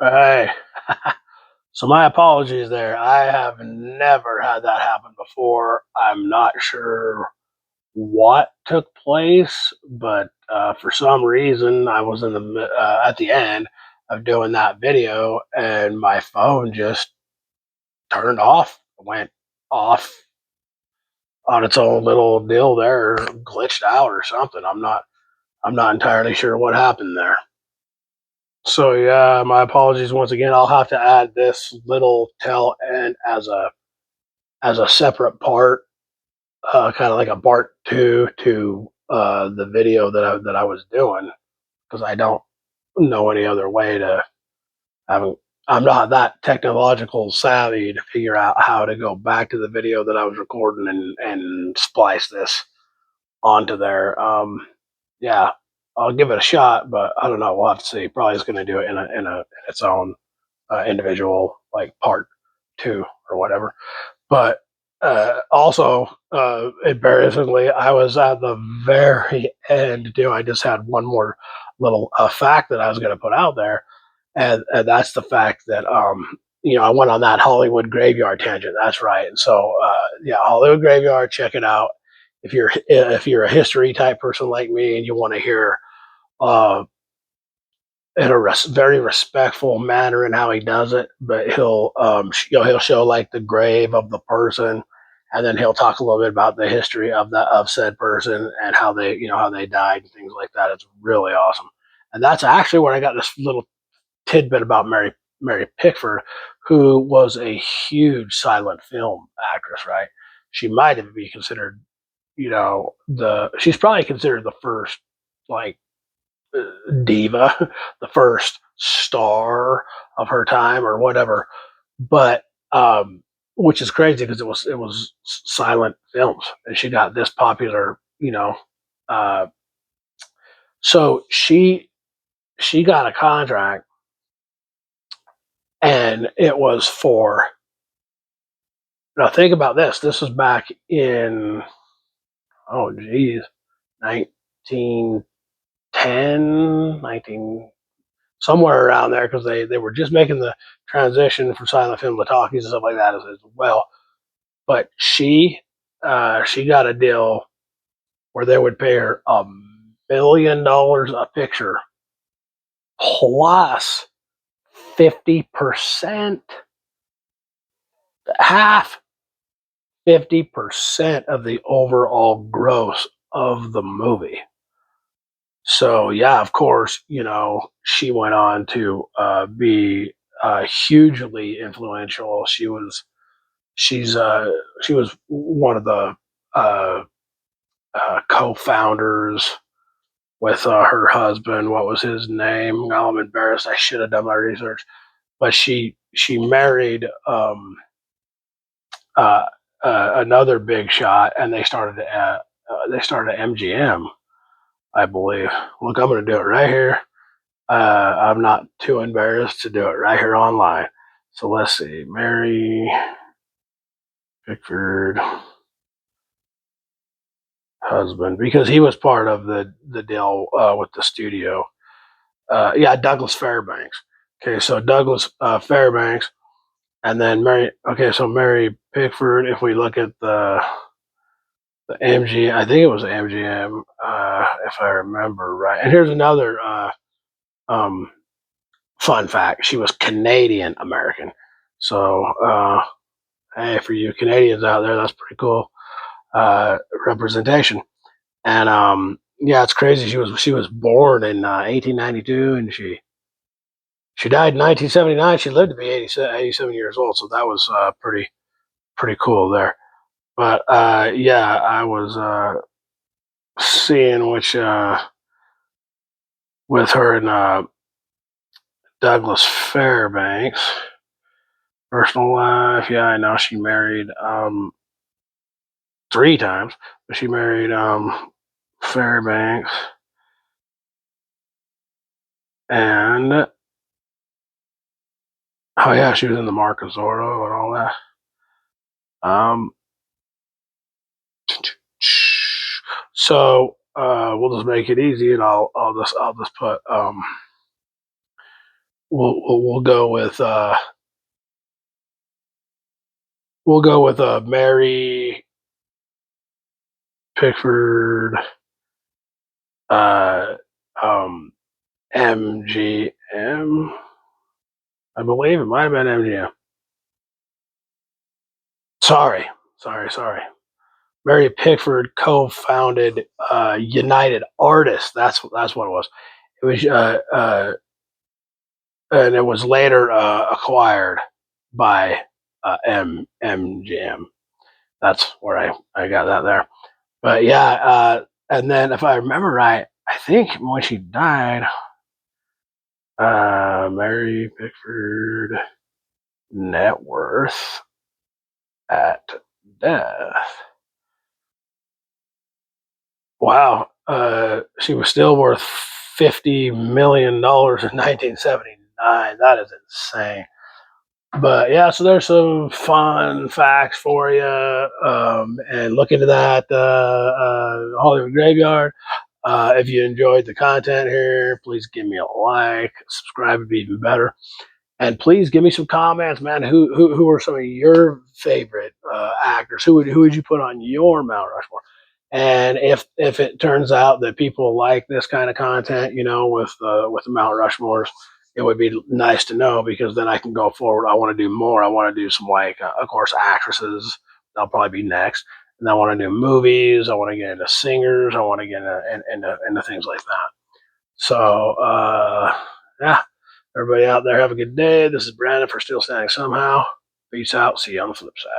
Hey, so my apologies there. I have never had that happen before. I'm not sure what took place, but for some reason, I was at the end of doing that video, and my phone just turned off, went off on its own little deal there, glitched out or something. I'm not entirely sure what happened there. So yeah, my apologies once again. I'll have to add this little tail end as a separate part, kind of like a part two to the video that I was doing, because I don't know any other way to. I haven't, I'm not that technological savvy to figure out how to go back to the video that I was recording and splice this onto there. Yeah, I'll give it a shot, but I don't know. We'll have to see. Probably is going to do it in its own individual, like part two or whatever. But also, embarrassingly, I was at the very end too. I just had one more little fact that I was going to put out there, and that's the fact that I went on that Hollywood graveyard tangent. That's right. And so yeah, Hollywood graveyard. Check it out if you're a history type person like me and you want to hear uh, in a very respectful manner in how he does it, but he'll show like the grave of the person, and then he'll talk a little bit about the history of said person and how they died and things like that. It's really awesome, and that's actually where I got this little tidbit about Mary Pickford, who was a huge silent film actress. Right, she might even be considered, she's probably considered the first like diva, the first star of her time or whatever. But which is crazy because it was silent films, and she got this popular. Uh, so she got a contract, and it was for. Now think about this. This was back in, oh geez, 1910, 19 somewhere around there, because they were just making the transition from silent film to talkies and stuff like that as well. But she got a deal where they would pay her $1 million a picture plus 50%, half 50% of the overall gross of the movie. So yeah, of course, she went on to be hugely influential. She was one of the uh, co-founders with her husband. What was his name? Now I'm embarrassed. I should have done my research. But she married uh, another big shot, and they started MGM, I believe. Look, I'm going to do it right here. I'm not too embarrassed to do it right here online. So let's see, Mary Pickford husband, because he was part of the deal with the studio. Yeah, Douglas Fairbanks. Okay, so Douglas Fairbanks, and then Mary. Okay, so Mary Pickford. If we look at the MG, I think it was MGM, if I remember right. And here's another um, fun fact: she was Canadian American. So hey, for you Canadians out there, that's pretty cool representation. And yeah, it's crazy. She was born in 1892, and she died in 1979. She lived to be 87 years old, so that was pretty cool there. But yeah, I was seeing which with her and Douglas Fairbanks personal life. Yeah, I know she married three times, but she married Fairbanks, and oh yeah, she was in the Mark of Zorro and all that. Um, so we'll just make it easy, and I'll just put we'll go with Mary Pickford, uh, MGM. I believe it might have been MGM. Sorry, sorry. Mary Pickford co-founded United Artists. That's what it was. It was and it was later acquired by MGM. That's where I got that there. But yeah, and then if I remember right, I think when she died, Mary Pickford net worth at death. Wow, she was still worth $50 million in 1979. That is insane. But yeah, so there's some fun facts for you, and look into that Hollywood Graveyard. If you enjoyed the content here, please give me a like, subscribe would be even better. And please give me some comments, man. Who are some of your favorite actors? Who would you put on your Mount Rushmore? And if it turns out that people like this kind of content, with the Mount Rushmores, it would be nice to know, because then I can go forward. I want to do more. I want to do some, like, of course, actresses. That'll probably be next. And I want to do movies. I want to get into singers. I want to get into things like that. So yeah. Everybody out there, have a good day. This is Brandon for Still Standing Somehow. Peace out. See you on the flip side.